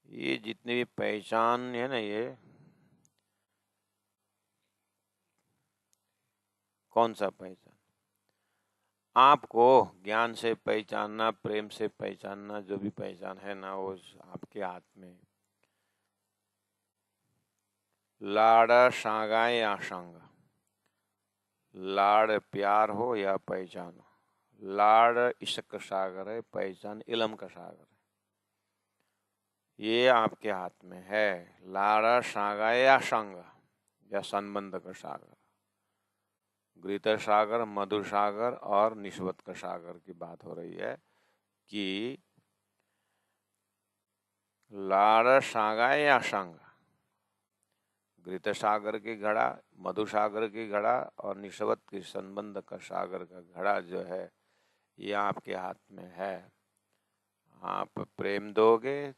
ये जितनी भी पहचान है ना, ये कौन सा पहचान? आपको ज्ञान से पहचानना, प्रेम से पहचानना, जो भी पहचान है ना, वो आपके हाथ में। लाड़ सागाए या संग, लाड़ प्यार हो या पहचान हो। लाड़ इश्क का सागर है, पहचान इलम का सागर है। ये आपके हाथ में है। लाड़ सागाए या संग, या संबंध का सागर, गीता सागर, मधुर सागर और निस्बत का सागर की बात हो रही है कि लाड़ सागाए या संग, गीता सागर की घड़ा, मधु सागर की घड़ा और निस्बत के संबंध का सागर का घड़ा जो है, ये आपके हाथ में है। आप प्रेम दोगे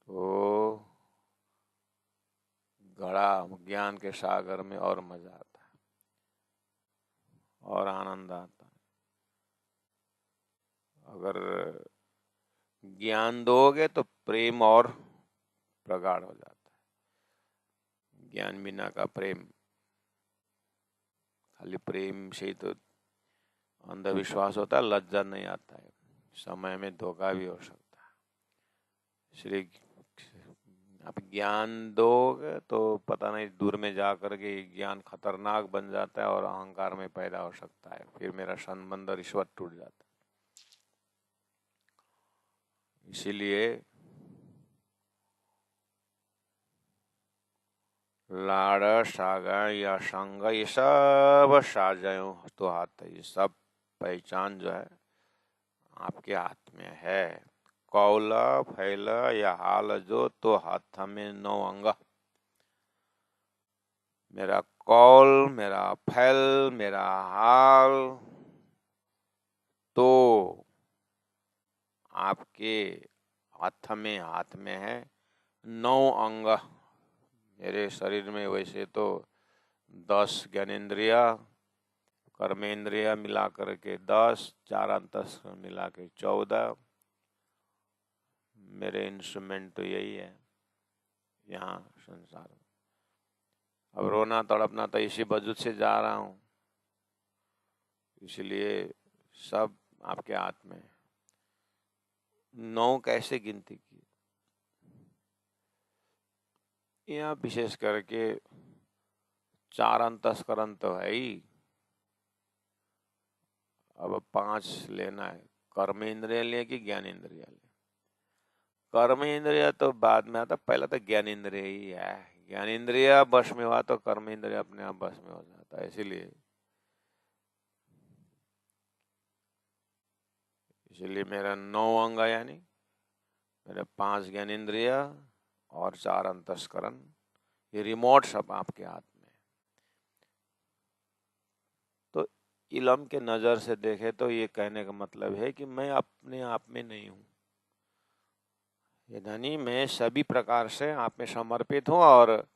तो घड़ा ज्ञान के सागर में और मजा आता है और आनंद आता है। अगर ज्ञान दोगे तो प्रेम और प्रगाढ़ हो जाता है। ज्ञान बिना का प्रेम, खाली प्रेम से ही तो अंधविश्वास होता है, लज्जा नहीं आता है, समय में धोखा भी हो सकता है। इसलिए आप ज्ञान दोगे तो पता नहीं दूर में जा करके ज्ञान खतरनाक बन जाता है और अहंकार में पैदा हो सकता है, फिर मेरा संबंध रिश्वत टूट जाता है। इसीलिए लाड़ सागर या संग, ये सब साजयों तो हाथ है। ये सब पहचान जो है आपके हाथ में है। कौला फैला या हाल जो तो हाथ में 9 अंग। मेरा कौल, मेरा फैल, मेरा हाल तो आपके हाथ में है। 9 अंग मेरे शरीर में, वैसे तो 10 ज्ञानेन्द्रिया, कर्मेंद्रिया मिला करके 10, 4 अंतःकरण मिला के 14। मेरे इंस्ट्रूमेंट तो यही है यहाँ संसार में। अब रोना तड़पना तो इसी वजूद से जा रहा हूँ। इसलिए सब आपके हाथ में। 9 कैसे गिनती की? यहाँ विशेष करके 4 अंतस्करण तो है ही, अब 5 लेना है। कर्म इंद्रिय ले कि ज्ञान इंद्रिय ले? कर्म इंद्रिय तो बाद में आता, पहला तो ज्ञान इंद्रिय ही है। ज्ञान इंद्रिय बस में हुआ तो कर्म इंद्रिय अपने आप बस में हो जाता है। इसीलिए मेरा 9 अंग, यानी मेरे 5 ज्ञान इंद्रिय और 4 अंतस्करण, ये रिमोट सब आपके हाथ में। तो इलम के नजर से देखे तो ये कहने का मतलब है कि मैं अपने आप में नहीं हूं, यानी मैं सभी प्रकार से आप में समर्पित हूं और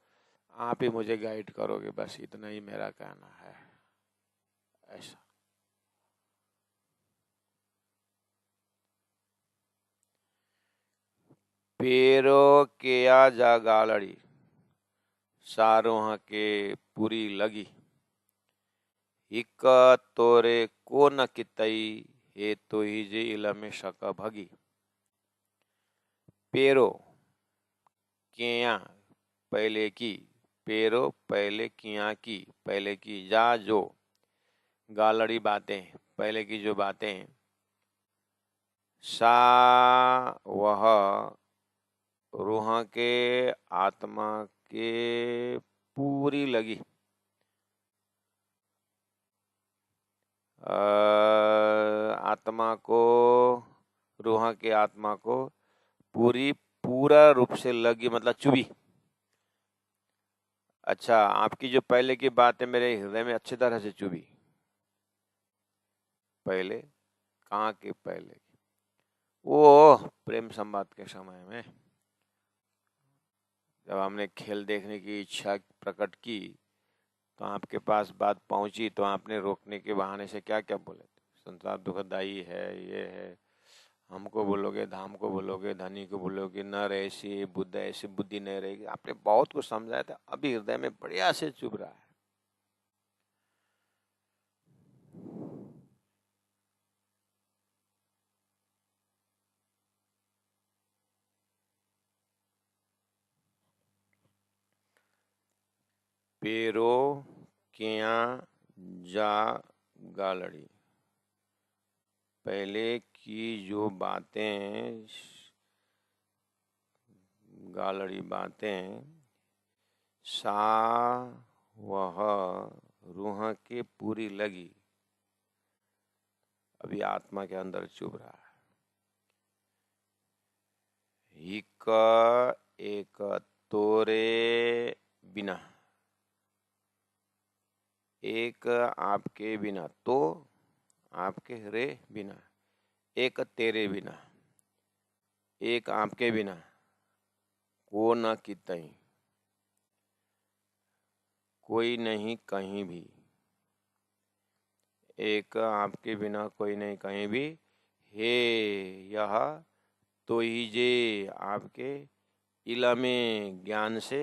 आप ही मुझे गाइड करोगे, बस इतना ही मेरा कहना है। ऐसा पेरो केया जा गालड़ी, सारोह के पूरी लगी, इक तोरे को न कितई, हे तो ही जे इलमे शक भगी। पेरो केया पहले की, पेरो पहले किया की, पहले की, जा जो, गालड़ी बातें, पहले की जो बातें, सा वह, रूह के आत्मा के पूरी लगी, आत्मा को, रूह के आत्मा को पूरा रूप से लगी, मतलब चुभी। अच्छा, आपकी जो पहले की बात है मेरे हृदय में अच्छी तरह से चुभी। पहले कहाँ के पहले? वो प्रेम संवाद के समय में जब हमने खेल देखने की इच्छा प्रकट की तो आपके पास बात पहुंची तो आपने रोकने के बहाने से क्या क्या बोले थे? संसार दुखदाई है, ये है, हमको बोलोगे, धाम को बोलोगे, धनी को बोलोगे, नर ऐसी बुद्ध ऐसी बुद्धि नहीं रहेगी। आपने बहुत कुछ समझाया था, अभी हृदय में बढ़िया से चुभ रहा है। पेरो किया जा गालड़ी, पहले की जो बातें, गालड़ी बातें, सा वह रूह के पूरी लगी, अभी आत्मा के अंदर चुभ रहा है। हिक एक तोरे बिना, एक आपके बिना, तो आपके रे बिना, एक तेरे बिना, एक आपके बिना, को न कितई, कोई नहीं कहीं भी, एक आपके बिना कोई नहीं कहीं भी, हे यह तो ही जे आपके इलमे ज्ञान से,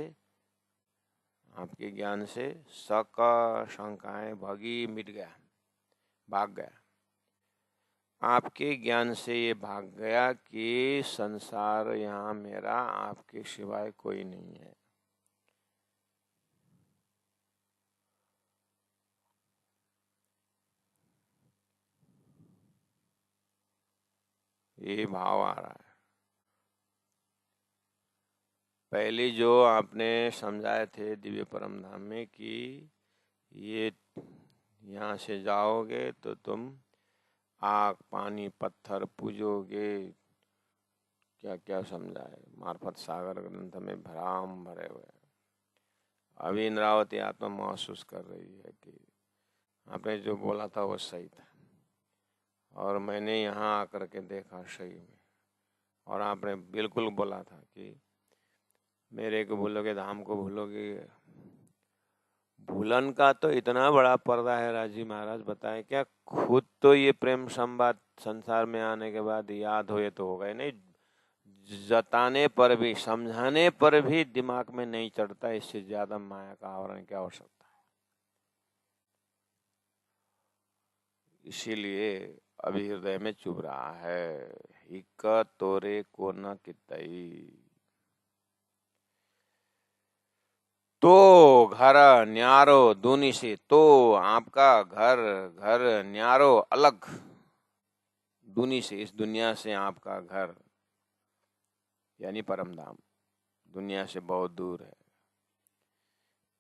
आपके ज्ञान से शक शंकाएं भगी, मिट गया, भाग गया। आपके ज्ञान से ये भाग गया कि संसार यहाँ मेरा आपके सिवाय कोई नहीं है। ये भाव आ रहा है। पहले जो आपने समझाए थे दिव्य परम धाम में कि ये यहाँ से जाओगे तो तुम आग पानी पत्थर पूजोगे, क्या क्या समझाए, मार्फत सागर ग्रंथ में भ्राम भरे हुए। अभी इंद्रावती आत्मा महसूस कर रही है कि आपने जो बोला था वो सही था और मैंने यहाँ आकर के देखा सही में, और आपने बिल्कुल बोला था कि मेरे को भूलोगे, धाम को भूलोगे। भूलन का तो इतना बड़ा पर्दा है राजी महाराज, बताएं क्या? खुद तो ये प्रेम संवाद संसार में आने के बाद याद हो, ये तो होगा ही नहीं, जताने पर भी, समझाने पर भी दिमाग में नहीं चढ़ता। इससे ज्यादा माया का आवरण क्या हो सकता है? इसीलिए अभी हृदय में चुभ रहा है। हिक तोरे को न कितई। तो घर न्यारो दूनी से, तो आपका घर, घर न्यारो अलग, दूनी से इस दुनिया से आपका घर यानी परम धाम दुनिया से बहुत दूर है।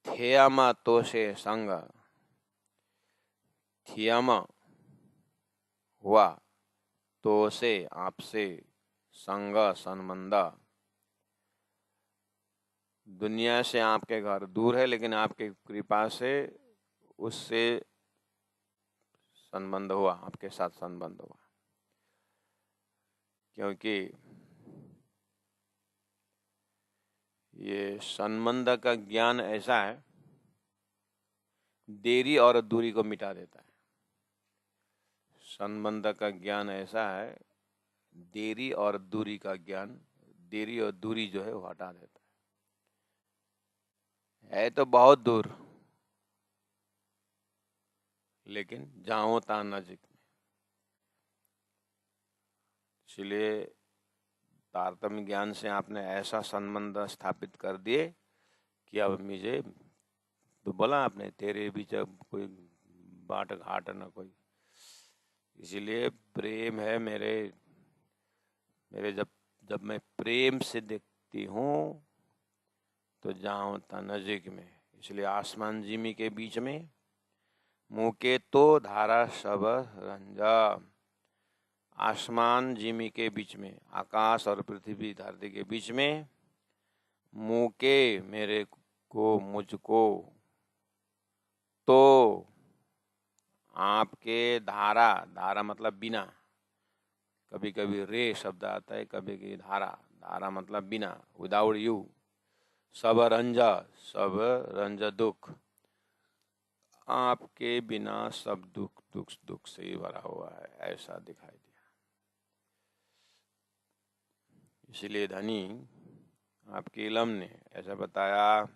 थियम तो से संग, थियम हुआ, तो से आपसे, संग संबंध, दुनिया से आपके घर दूर है लेकिन आपकी कृपा से उससे संबंध हुआ, आपके साथ संबंध हुआ। क्योंकि ये संबंध का ज्ञान ऐसा है, देरी और दूरी को मिटा देता है। संबंध का ज्ञान ऐसा है, देरी और दूरी का ज्ञान, देरी और दूरी जो है वो हटा देता है तो बहुत दूर, लेकिन जाओ ता नजीक में। इसलिए तारतम्य ज्ञान से आपने ऐसा संबंध स्थापित कर दिए कि अब मुझे तो बोला आपने, तेरे बीच अब कोई बाट घाट न कोई। इसीलिए प्रेम है मेरे, मेरे जब जब मैं प्रेम से देखती हूँ तो जाऊं ता नजीक में। इसलिए आसमान जिमी के बीच में, मुँह के तो धारा सब रंजा। आसमान जिमी के बीच में, आकाश और पृथ्वी धरती के बीच में, मुँह के मेरे को, मुझको, तो आपके धारा, धारा मतलब बिना, कभी कभी रे शब्द आता है, कभी कभी धारा, धारा मतलब बिना, विदाउट यू, सब रंज, सब रंज दुख, आपके बिना सब दुख दुख दुख से ही भरा हुआ है, ऐसा दिखाई दिया। इसलिए धनी आपकी इलम ने ऐसा बताया।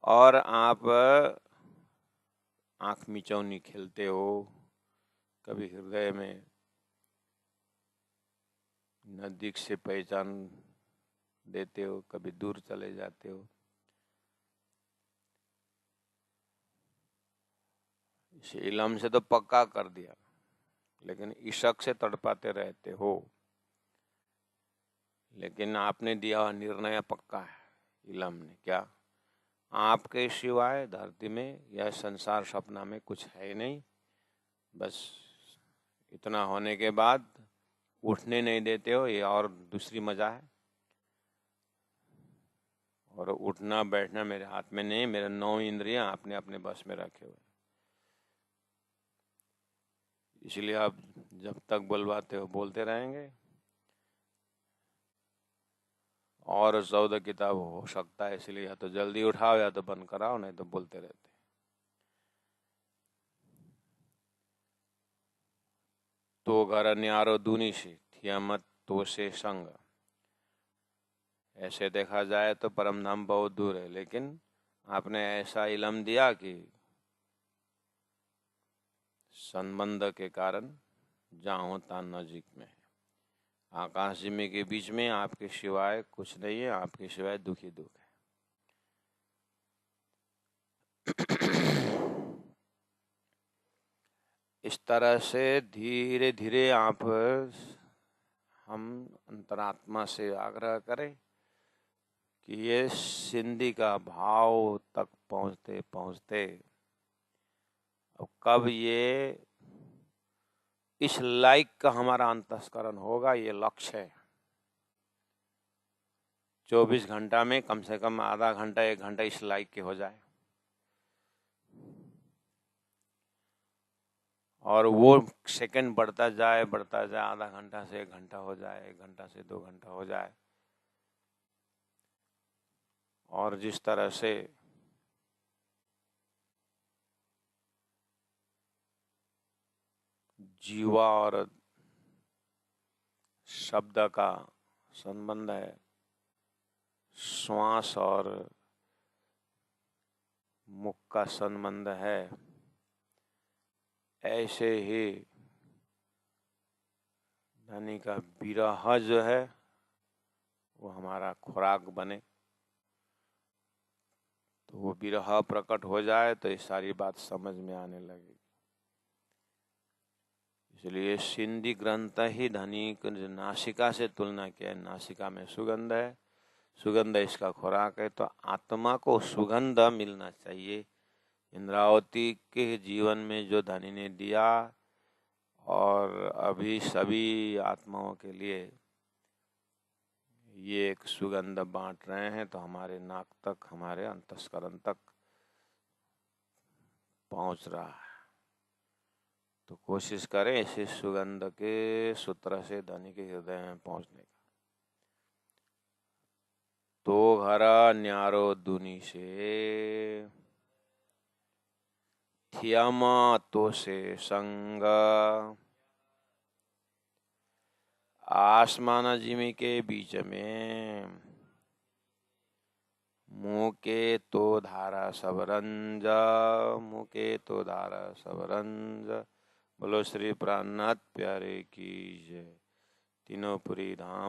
और आप आंख मिचौनी खेलते हो, कभी हृदय में नजदीक से पहचान देते हो, कभी दूर चले जाते हो। इस इलम से तो पक्का कर दिया, लेकिन इशक से तड़पाते रहते हो। लेकिन आपने दिया निर्णय पक्का है इलम ने, क्या? आपके सिवाय धरती में यह संसार सपना में कुछ है नहीं। बस इतना होने के बाद उठने नहीं देते हो, ये और दूसरी मजा है। और उठना बैठना मेरे हाथ में नहीं, मेरे 9 इंद्रियां आपने अपने बस में रखे हुए। इसलिए आप जब तक बुलवाते हो बोलते रहेंगे। और 14 किताब हो सकता है, इसलिए या तो जल्दी उठाओ या तो बंद कराओ, नहीं तो बोलते रहते। तो घर न्यारो दूनी से, थियामत तो से संग। ऐसे देखा जाए तो परम धाम बहुत दूर है, लेकिन आपने ऐसा इलम दिया कि संबंध के कारण जाऊं ता नजीक में है। आकाश जिम्मे के बीच में आपके सिवाय कुछ नहीं है, आपके सिवाय दुख ही दुख है। इस तरह से धीरे धीरे आप, हम अंतरात्मा से आग्रह करें कि ये सिंधी का भाव तक पहुंचते पहुंचते अब कब ये इस लायक का हमारा अंतस्करण होगा, ये लक्ष्य है। 24 घंटा में कम से कम आधा घंटा 1 घंटा इस लायक के हो जाए, और वो सेकंड बढ़ता जाए बढ़ता जाए, आधा घंटा से 1 घंटा हो जाए, 1 घंटा से 2 घंटा हो जाए। और जिस तरह से जीवा और शब्द का संबंध है, श्वास और मुख का संबंध है, ऐसे ही धनी का विरह जो है वो हमारा खुराक बने, तो वो विरह प्रकट हो जाए तो ये सारी बात समझ में आने लगेगी। इसलिए सिंधी ग्रंथ ही धनी को नासिका से तुलना किया है। नासिका में सुगंध है, सुगंध इसका खुराक है, तो आत्मा को सुगंध मिलना चाहिए। इंद्रावती के जीवन में जो धनी ने दिया और अभी सभी आत्माओं के लिए ये एक सुगंध बांट रहे हैं, तो हमारे नाक तक, हमारे अंतस्करण तक पहुंच रहा है। तो कोशिश करें इसी सुगंध के सूत्र से धनी के हृदय में पहुंचने का। तो घर न्यारो दुनी से थियम तो से संग, आसमान जिमी के बीच में मुँह के तो धारा सबरंज, मुँह के तो धारा सबरंज। बोलो श्री प्राणनाथ प्यारे की जय। तीनों पुरी धाम।